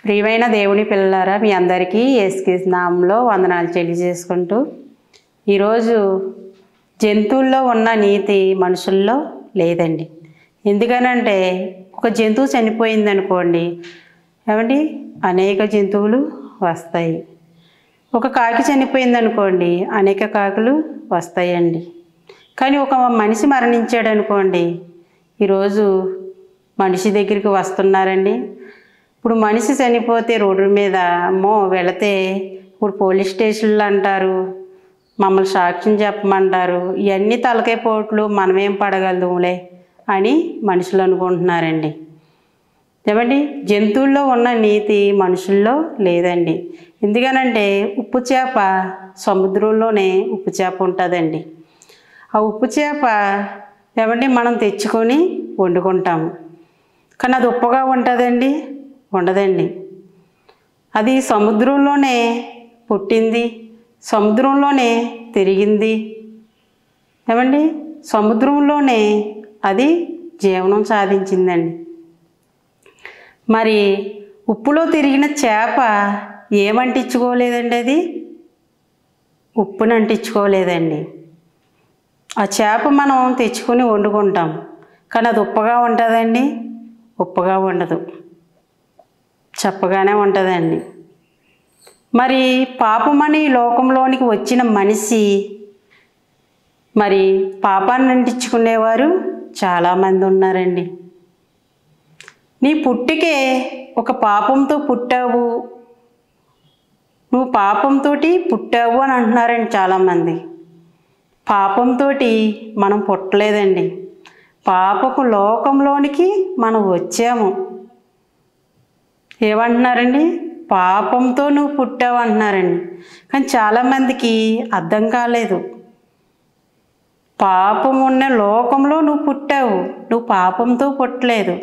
ప్రియమైన దేవుని పిల్లలారా, మీ అందరికీ యేసుక్రీస్తు నామములో వందనాలు తెలియజేసుకుంటూ, ఈరోజు జంతువుల్లో ఉన్న నీతి మనుషుల్లో లేదండి. ఎందుకనంటే ఒక జంతువు చనిపోయిందనుకోండి, ఏమండి అనేక జంతువులు వస్తాయి. ఒక కాకి చనిపోయిందనుకోండి, అనేక కాకులు వస్తాయండి. కానీ ఒక మనిషి మరణించాడు అనుకోండి, ఈరోజు మనిషి దగ్గరికి వస్తున్నారండి. ఇప్పుడు మనిషి చనిపోతే రోడ్డు మీద అమ్మో వెళితే ఇప్పుడు పోలీస్ స్టేషన్లు అంటారు, మమ్మల్ని సాక్ష్యం చెప్పమంటారు. ఇవన్నీ తలకాయ పోట్లు మనమేం పడగలదులే అని మనుషులు అనుకుంటున్నారండి. ఏమండి జంతువుల్లో ఉన్న నీతి మనుషుల్లో లేదండి. ఎందుకనంటే ఉప్పు చేప సముద్రంలోనే ఉప్పు చేప ఉంటుందండి. ఆ ఉప్పు చేప ఏమండి మనం తెచ్చుకొని వండుకుంటాము, కానీ అది ఉప్పుగా ఉంటుందండి? ఉండదండి. అది సముద్రంలోనే పుట్టింది, సముద్రంలోనే తిరిగింది, ఏమండి సముద్రంలోనే అది జీవనం సాధించిందండి. మరి ఉప్పులో తిరిగిన చేప ఏమంటించుకోలేదండి, అది ఉప్పుని అంటించుకోలేదండి. ఆ చేప మనం తెచ్చుకొని వండుకుంటాం, కానీ అది ఉప్పుగా ఉంటుందండి? ఉప్పుగా ఉండదు, చప్పగానే ఉంటుందండి. మరి పాపమని లోకంలోనికి వచ్చిన మనిషి మరి పాపాన్ని అంటించుకునేవారు చాలామంది ఉన్నారండి. నీ పుట్టికే ఒక పాపంతో పుట్టావు, నువ్వు పాపంతో పుట్టావు అని అంటున్నారండి చాలామంది. పాపంతో మనం పుట్టలేదండి, పాపపు లోకంలోనికి మనం వచ్చాము. ఏమంటున్నారండి? పాపంతో నువ్వు పుట్టావు అంటున్నారండి. కానీ చాలామందికి అర్థం కాలేదు. పాపం ఉన్న లోకంలో నువ్వు పుట్టావు, నువ్వు పాపంతో పుట్టలేదు.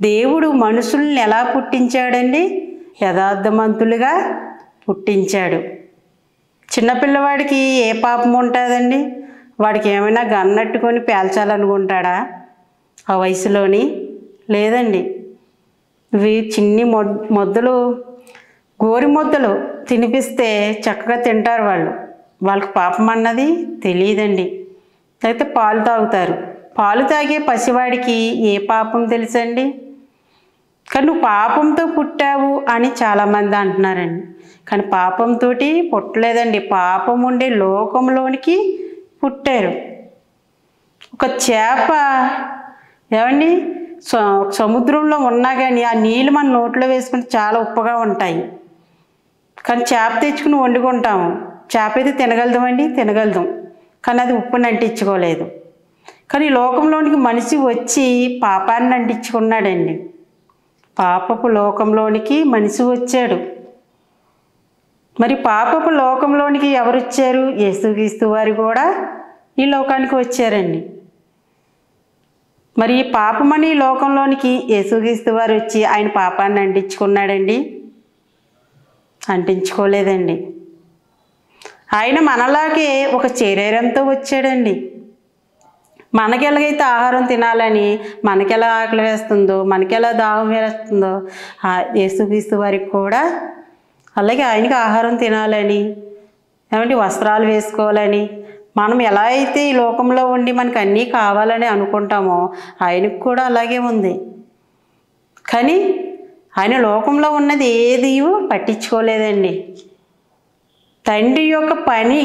దేవుడు మనుషుల్ని ఎలా పుట్టించాడండి? యథార్థవంతులుగా పుట్టించాడు. చిన్నపిల్లవాడికి ఏ పాపం ఉంటుందండి? వాడికి ఏమైనా గన్నట్టుకొని పేల్చాలనుకుంటాడా ఆ వయసులోని? లేదండి. ఇవి చిన్ని మొద్దలు, గోరి ముద్దలు తినిపిస్తే చక్కగా తింటారు వాళ్ళు. వాళ్ళకి పాపం అన్నది తెలియదండి. అయితే పాలు తాగుతారు. పాలు తాగే పసివాడికి ఏ పాపం తెలుసండి? కానీ నువ్వు పాపంతో పుట్టావు అని చాలామంది అంటున్నారండి. కానీ పాపంతో పుట్టలేదండి, పాపం ఉండే లోకంలోనికి పుట్టారు. ఒక చేప ఏమండి సముద్రంలో ఉన్నా కానీ ఆ నీళ్ళు మన నోట్లో వేసుకుంటే చాలా ఉప్పుగా ఉంటాయి. కానీ చేప తెచ్చుకుని వండుకుంటాము. చేప అయితే తినగలుగుతామండి? తినగలుగుతాం, కానీ అది ఉప్పుని అంటించుకోలేదు. కానీ లోకంలోనికి మనిషి వచ్చి పాపాన్ని అంటించుకున్నాడండి. పాపపు లోకంలోనికి మనిషి వచ్చాడు. మరి పాపపు లోకంలోనికి ఎవరు వచ్చారు? యేసుక్రీస్తు వారు కూడా ఈ లోకానికి వచ్చారండి. మరి ఈ పాపమని లోకంలోనికి యేసుక్రీస్తు వారు వచ్చి ఆయన పాపాన్ని అంటించుకున్నాడండి? అంటించుకోలేదండి. ఆయన మనలాగే ఒక శరీరంతో వచ్చాడండి. మనకి ఎలాగైతే ఆహారం తినాలని మనకెలా ఆకలి వేస్తుందో, మనకెలా దాహం వేస్తుందో, యేసుక్రీస్తు వారికి కూడా అలాగే ఆయనకి ఆహారం తినాలని, ఏమంటే వస్త్రాలు వేసుకోవాలని, మనం ఎలా అయితే ఈ లోకంలో ఉండి మనకు అన్నీ కావాలని అనుకుంటామో ఆయనకు కూడా అలాగే ఉంది. కానీ ఆయన లోకంలో ఉన్నది ఏది పట్టించుకోలేదండి. తండ్రి యొక్క పని,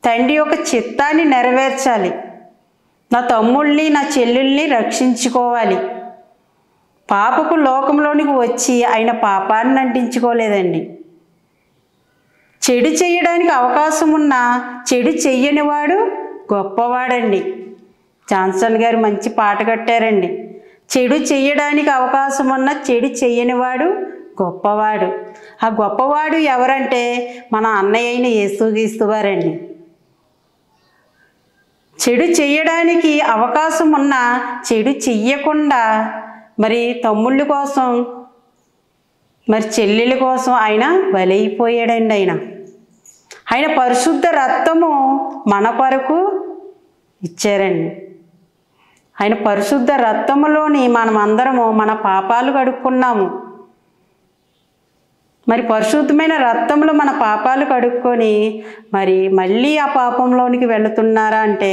తండ్రి యొక్క చిత్తాన్ని నెరవేర్చాలి, నా తమ్ముళ్ళని నా చెల్లెల్ని రక్షించుకోవాలి. పాపపు లోకంలోనికి వచ్చి ఆయన పాపాన్ని అంటించుకోలేదండి. చెడు చేయడానికి అవకాశం ఉన్న చెడు చెయ్యనివాడు గొప్పవాడండి. జాన్సన్ గారు మంచి పాట కట్టారండి. చెడు చెయ్యడానికి అవకాశం ఉన్న చెడు చెయ్యనివాడు గొప్పవాడు. ఆ గొప్పవాడు ఎవరంటే మన అన్నయ్య అయిన యేసుక్రీస్తు వారండి. చెడు చెయ్యడానికి అవకాశం ఉన్న చెడు చెయ్యకుండా మరి తమ్ముళ్ళ కోసం, మరి చెల్లెళ్ళ కోసం ఆయన బలైపోయాడండి. ఆయన పరిశుద్ధ రక్తము మన కొరకు ఇచ్చారండి. ఆయన పరిశుద్ధ రక్తములోని మనమందరము మన పాపాలు కడుక్కున్నాము. మరి పరిశుద్ధమైన రక్తంలో మన పాపాలు కడుక్కొని మరి మళ్ళీ ఆ పాపంలోనికి వెళుతున్నారా అంటే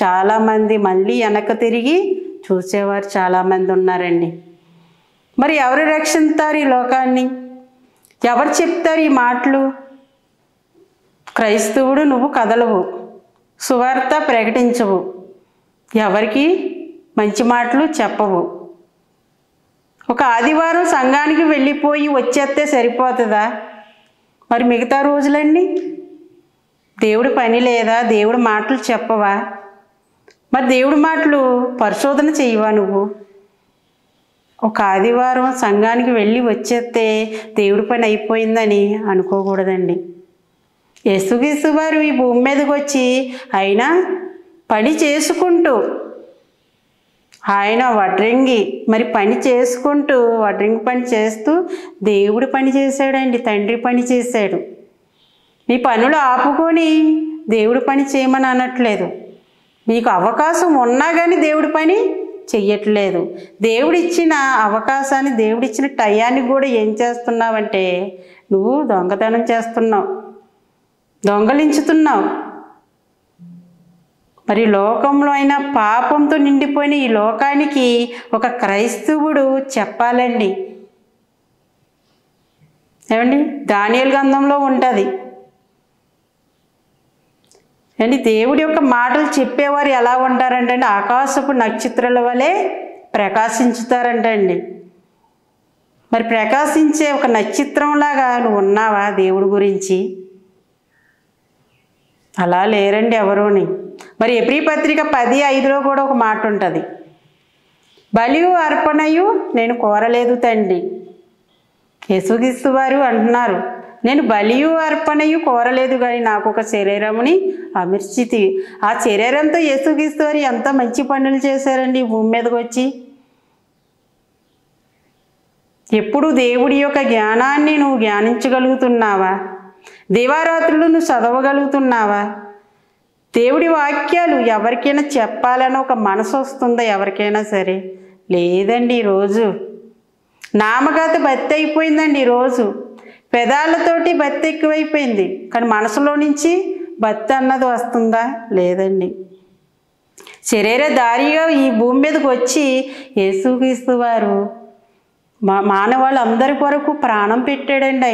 చాలామంది మళ్ళీ వెనక్కి తిరిగి చూసేవారు చాలామంది ఉన్నారండి. మరి ఎవరు రక్షిస్తారు ఈ లోకాన్ని? ఎవరు చెప్తారు ఈ మాటలు? క్రైస్తవుడు నువ్వు కదలవు, సువార్త ప్రకటించవు, ఎవరికి మంచి మాటలు చెప్పవు. ఒక ఆదివారం సంఘానికి వెళ్ళిపోయి వచ్చేస్తే సరిపోతుందా? మరి మిగతా రోజులండి దేవుడి పని లేదా? దేవుడి మాటలు చెప్పవా? మరి దేవుడి మాటలు పరిశోధన చేయవా నువ్వు? ఒక ఆదివారం సంఘానికి వెళ్ళి వచ్చేస్తే దేవుడి పని అయిపోయిందని అనుకోకూడదండి. యేసుక్రీస్తు వారు ఈ భూమి మీదకి వచ్చి ఆయన పని చేసుకుంటూ, ఆయన వడ్రంగి మరి పని చేసుకుంటూ వడ్రంగి పని చేస్తూ దేవుడి పని చేశాడండి, తండ్రి పని చేశాడు. మీ పనులు ఆపుకొని దేవుడి పని చేయమని అనట్లేదు. మీకు అవకాశం ఉన్నా కానీ దేవుడి పని చెయ్యట్లేదు. దేవుడిచ్చిన అవకాశాన్ని, దేవుడిచ్చిన టయాన్ని కూడా ఏం చేస్తున్నావంటే నువ్వు దొంగతనం చేస్తున్నావు, దొంగలించుతున్నావు. మరి లోకంలో అయినా పాపంతో నిండిపోయిన ఈ లోకానికి ఒక క్రైస్తవుడు చెప్పాలండి. ఏమండి, దానియేలు గ్రంథంలో ఉంటుంది అండి, దేవుడి యొక్క మాటలు చెప్పేవారు ఎలా ఉంటారంటే ఆకాశపు నక్షత్రాల వలె ప్రకాశించుతారంటండి. మరి ప్రకాశించే ఒక నక్షత్రంలాగా నువ్వు ఉన్నావా దేవుడి గురించి? అలా లేరండి ఎవరూని. మరి ఎబ్రీ పత్రిక 10:5 కూడా ఒక మాట ఉంటుంది, బలియు అర్పణయు నేను కోరలేదు తండ్రి. యేసుక్రీస్తు వారు అంటున్నారు, నేను బలియు అర్పణయు కోరలేదు కానీ నాకు ఒక శరీరముని అమర్చితి. ఆ శరీరంతో యేసుక్రీస్తు వారు ఎంత మంచి పనులు చేశారండి భూమి మీదకి వచ్చి. ఎప్పుడు దేవుడి యొక్క జ్ఞానాన్ని నువ్వు జ్ఞానించగలుగుతున్నావా? దివారాత్రులు నువ్వు చదవగలుగుతున్నావా? దేవుడి వాక్యాలు ఎవరికైనా చెప్పాలని ఒక మనసు వస్తుందా ఎవరికైనా సరే? లేదండి. ఈరోజు నామకాత భక్తి అయిపోయిందండి. ఈరోజు పెదాలతోటి భక్తి ఎక్కువైపోయింది, కానీ మనసులో నుంచి భక్తి అన్నది వస్తుందా? లేదండి. శరీరధారిగా ఈ భూమి మీదకి వచ్చి యేసుక్రీస్తు వారు మానవాళ్ళందరి కొరకు ప్రాణం పెట్టాడండి.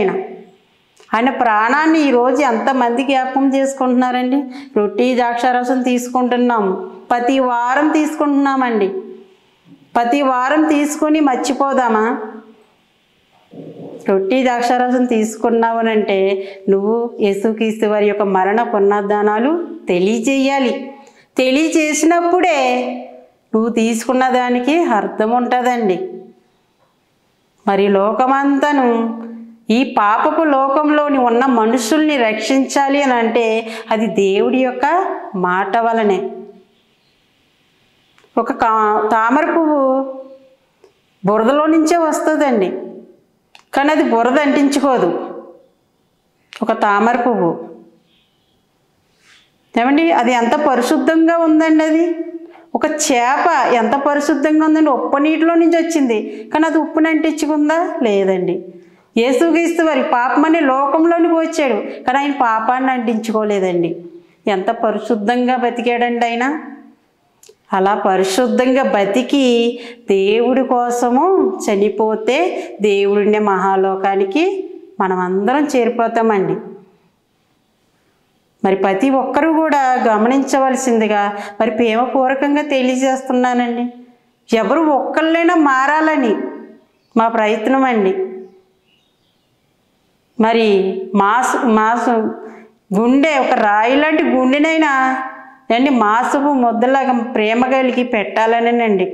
ఆయన ప్రాణాన్ని ఈరోజు ఎంతమంది జ్ఞాపకం చేసుకుంటున్నారండి? రొట్టి ద్రాక్షారసం తీసుకుంటున్నాము, ప్రతి వారం తీసుకుంటున్నామండి. ప్రతి వారం తీసుకొని మర్చిపోదామా? రొట్టి ద్రాక్షారసం తీసుకున్నావనంటే నువ్వు యేసుక్రీస్తు వారి యొక్క మరణ పునరుద్ధానాలు తెలియజేయాలి. తెలియజేసినప్పుడే నువ్వు తీసుకున్న దానికి అర్థం ఉంటుందండి. మరి లోకమంతను, ఈ పాపపు లోకంలోని ఉన్న మనుషుల్ని రక్షించాలి అని అంటే అది దేవుడి యొక్క మాట వలనే. ఒక తామర పువ్వు బురదలో నుంచే వస్తుందండి, కానీ అది బురద అంటించుకోదు. ఒక తామర పువ్వు ఏమండి, అది ఎంత పరిశుద్ధంగా ఉందండి. అది ఒక చేప ఎంత పరిశుద్ధంగా ఉందండి, ఉప్పు నీటిలో నుంచి వచ్చింది, కానీ అది ఉప్పుని అంటించుకుందా? లేదండి. యేసుక్రీస్తు వారి పాపమని లోకంలోనికి వచ్చాడు, కానీ ఆయన పాపాన్ని అంటించుకోలేదండి. ఎంత పరిశుద్ధంగా బతికాడండి ఆయన. అలా పరిశుద్ధంగా బతికి దేవుడి కోసము చనిపోతే దేవుడిని మహాలోకానికి మనమందరం చేరిపోతామండి. మరి ప్రతి ఒక్కరూ కూడా గమనించవలసిందిగా మరి ప్రేమపూర్వకంగా తెలియజేస్తున్నానండి. ఎవరు ఒక్కళ్ళైనా మారాలని మా ప్రయత్నం అండి. మరి మాసు గుండె, ఒక రాయి లాంటి గుండెనైనా అండి మాసపు ముద్దలాగా ప్రేమ కలిగి పెట్టాలనేనండి.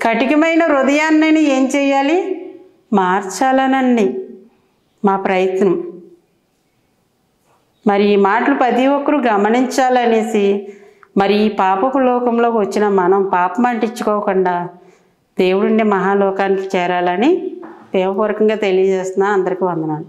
కఠినమైన హృదయాన్నైనా ఏం చేయాలి? మార్చాలనండి మా ప్రయత్నం. మరి ఈ మాటలు ప్రతి ఒక్కరూ గమనించాలనేసి మరి ఈ పాపపు లోకంలోకి వచ్చిన మనం పాపం అంటించుకోకుండా దేవుడిని మహాలోకానికి చేరాలని ప్రేమపూర్వకంగా తెలియజేస్తున్నా. అందరికీ వందనాలు.